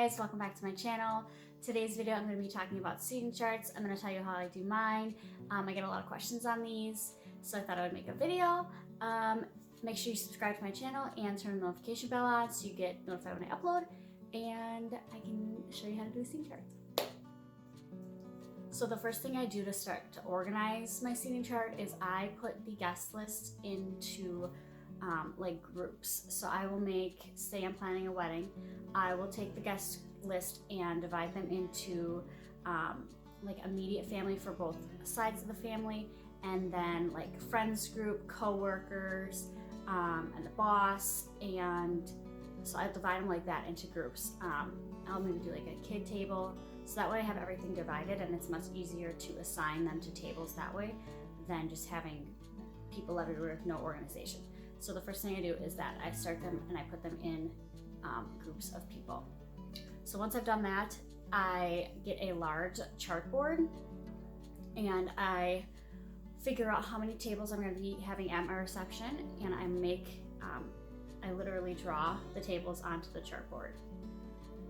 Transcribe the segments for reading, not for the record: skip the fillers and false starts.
guys, welcome back to my channel. Today's video I'm going to be talking about seating charts. I'm going to tell you how I do mine. I get a lot of questions on these, so I thought I would make a video. Make sure you subscribe to my channel and turn the notification bell on so you get notified when I upload, and I can show you how to do a seating chart. So the first thing I do to start to organize my seating chart is I put the guest list into like groups. So I will make, say I'm planning a wedding, I will take the guest list and divide them into like immediate family for both sides of the family, and then like friends group, co-workers, and the boss, and so I divide them like that into groups. I'll maybe do like a kid table, so that way I have everything divided and it's much easier to assign them to tables that way than just having people everywhere with no organization. So the first thing I do is that I start them and I put them in groups of people. So once I've done that, I get a large chart board and I figure out how many tables I'm going to be having at my reception, and I literally draw the tables onto the chart board.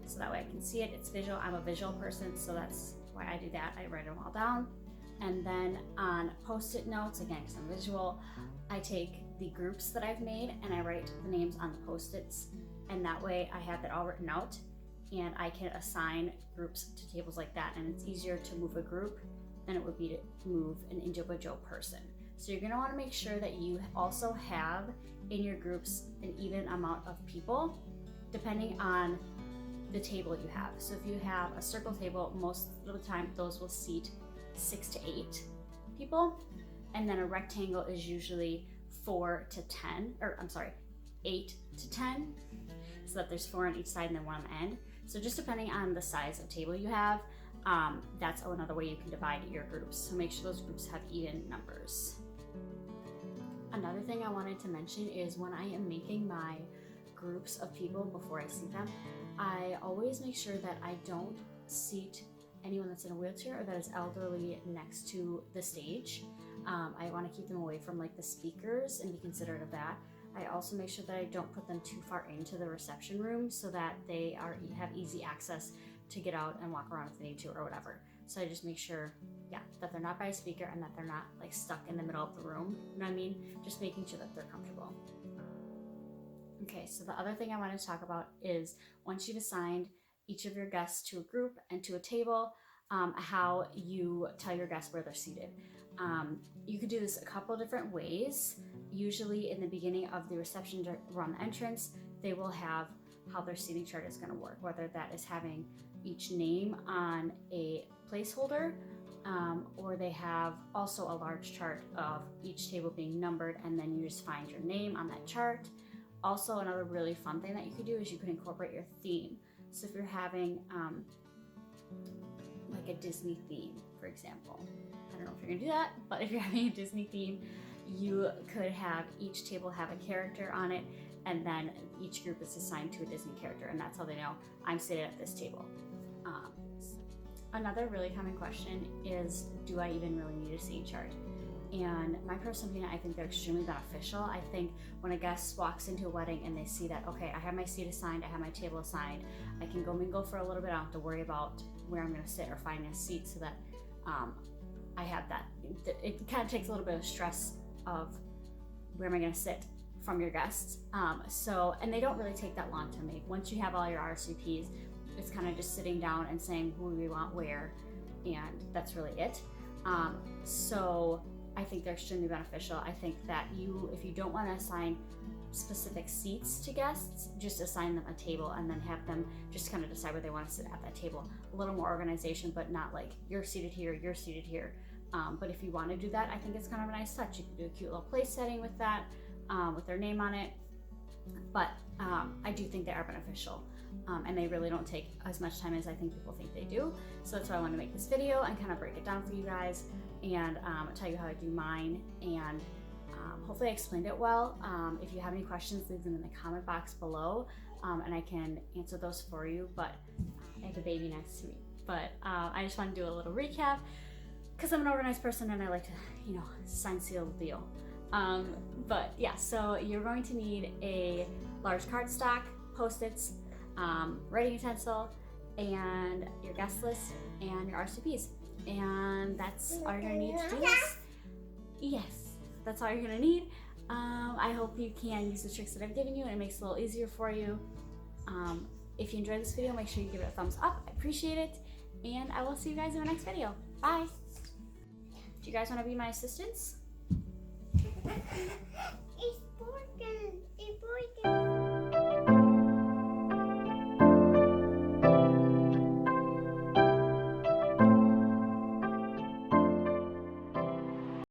So that way I can see it, it's visual. I'm a visual person, so that's why I do that. I write them all down. And then on Post-it notes, again, because I'm visual, I take the groups that I've made and I write the names on the Post-its, and that way I have it all written out and I can assign groups to tables like that, and it's easier to move a group than it would be to move an individual person. So you're gonna wanna make sure that you also have in your groups an even amount of people depending on the table you have. So if you have a circle table, most of the time those will seat 6 to 8 people, and then a rectangle is usually 8 to 10, so that there's 4 on each side and then 1 on the end. So just depending on the size of table you have, that's another way you can divide your groups. So make sure those groups have even numbers. Another thing I wanted to mention is when I am making my groups of people before I seat them, I always make sure that I don't seat anyone that's in a wheelchair or that is elderly next to the stage. I want to keep them away from like the speakers and be considerate of that. I also make sure that I don't put them too far into the reception room so that they have easy access to get out and walk around if they need to or whatever. So I just make sure, that they're not by a speaker and that they're not like stuck in the middle of the room. You know what I mean? Just making sure that they're comfortable. Okay, so the other thing I want to talk about is once you've assigned each of your guests to a group and to a table, how you tell your guests where they're seated. You could do this a couple different ways. Usually in the beginning of the reception around the entrance, they will have how their seating chart is going to work, whether that is having each name on a placeholder, or they have also a large chart of each table being numbered, and then you just find your name on that chart. Also, another really fun thing that you could do is you could incorporate your theme. So if you're having like a Disney theme, for example, I don't know if you're gonna do that, but if you're having a Disney theme, you could have each table have a character on it, and then each group is assigned to a Disney character, and that's how they know I'm seated at this table. Another really common question is, do I even really need a seating chart? And my personal opinion, I think they're extremely beneficial. I think when a guest walks into a wedding and they see that, okay, I have my seat assigned, I have my table assigned, I can go mingle for a little bit, I don't have to worry about where I'm gonna sit or finding a seat, so that I have that. It kind of takes a little bit of stress of where am I gonna sit from your guests. And they don't really take that long to make. Once you have all your RSVPs, it's kind of just sitting down and saying who we want where, and that's really it. So I think they're extremely beneficial. I think that if you don't want to assign specific seats to guests, just assign them a table and then have them just kind of decide where they want to sit at that table. A little more organization, but not like you're seated here, you're seated here. But if you want to do that, I think it's kind of a nice touch. You can do a cute little place setting with that, with their name on it. But I do think they are beneficial, and they really don't take as much time as I think people think they do. So that's why I want to make this video and kind of break it down for you guys and tell you how I do mine, and hopefully I explained it well. If you have any questions, leave them in the comment box below, and I can answer those for you. But I have a baby next to me. But I just want to do a little recap because I'm an organized person and I like to, sign, seal the deal. But yeah, so you're going to need a large cardstock, Post-its, writing utensil, and your guest list and your RSVPs. And that's all you're gonna need to do this. Yes, that's all you're gonna need. I hope you can use the tricks that I've given you and it makes it a little easier for you. If you enjoyed this video, make sure you give it a thumbs up. I appreciate it. And I will see you guys in the next video. Bye. Do you guys want to be my assistants?